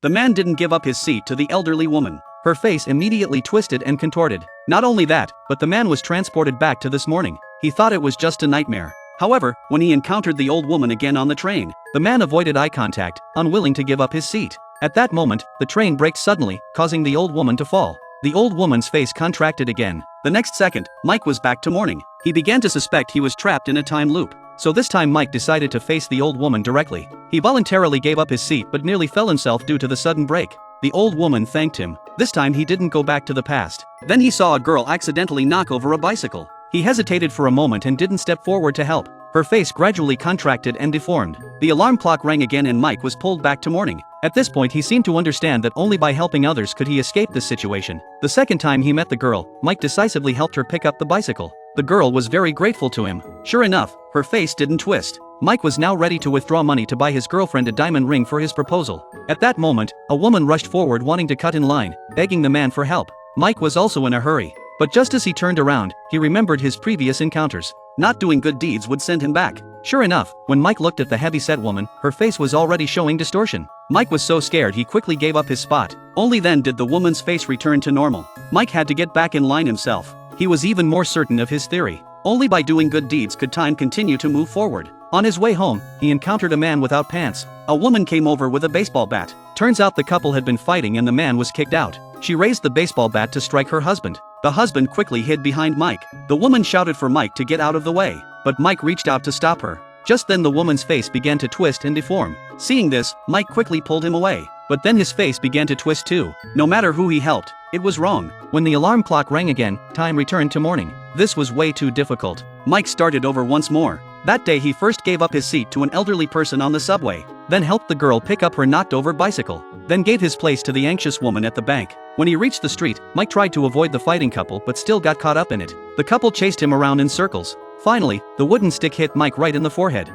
The man didn't give up his seat to the elderly woman. Her face immediately twisted and contorted. Not only that, but the man was transported back to this morning. He thought it was just a nightmare. However, when he encountered the old woman again on the train, the man avoided eye contact, unwilling to give up his seat. At that moment, the train braked suddenly, causing the old woman to fall. The old woman's face contracted again. The next second, Mike was back to mourning. He began to suspect he was trapped in a time loop. So this time Mike decided to face the old woman directly. He voluntarily gave up his seat but nearly fell himself due to the sudden break. The old woman thanked him. This time he didn't go back to the past. Then he saw a girl accidentally knock over a bicycle. He hesitated for a moment and didn't step forward to help. Her face gradually contracted and deformed. The alarm clock rang again and Mike was pulled back to mourning. At this point he seemed to understand that only by helping others could he escape this situation. The second time he met the girl, Mike decisively helped her pick up the bicycle. The girl was very grateful to him. Sure enough, her face didn't twist. Mike was now ready to withdraw money to buy his girlfriend a diamond ring for his proposal. At that moment, a woman rushed forward wanting to cut in line, begging the man for help. Mike was also in a hurry. But just as he turned around, he remembered his previous encounters. Not doing good deeds would send him back. Sure enough, when Mike looked at the heavy-set woman, her face was already showing distortion. Mike was so scared he quickly gave up his spot. Only then did the woman's face return to normal. Mike had to get back in line himself. He was even more certain of his theory. Only by doing good deeds could time continue to move forward. On his way home, he encountered a man without pants. A woman came over with a baseball bat. Turns out the couple had been fighting and the man was kicked out. She raised the baseball bat to strike her husband. The husband quickly hid behind Mike. The woman shouted for Mike to get out of the way, but Mike reached out to stop her. Just then the woman's face began to twist and deform. Seeing this, Mike quickly pulled him away. But then his face began to twist too. No matter who he helped, it was wrong. When the alarm clock rang again, time returned to mourning. This was way too difficult. Mike started over once more. That day he first gave up his seat to an elderly person on the subway, then helped the girl pick up her knocked-over bicycle, then gave his place to the anxious woman at the bank. When he reached the street, Mike tried to avoid the fighting couple but still got caught up in it. The couple chased him around in circles. Finally, the wooden stick hit Mike right in the forehead.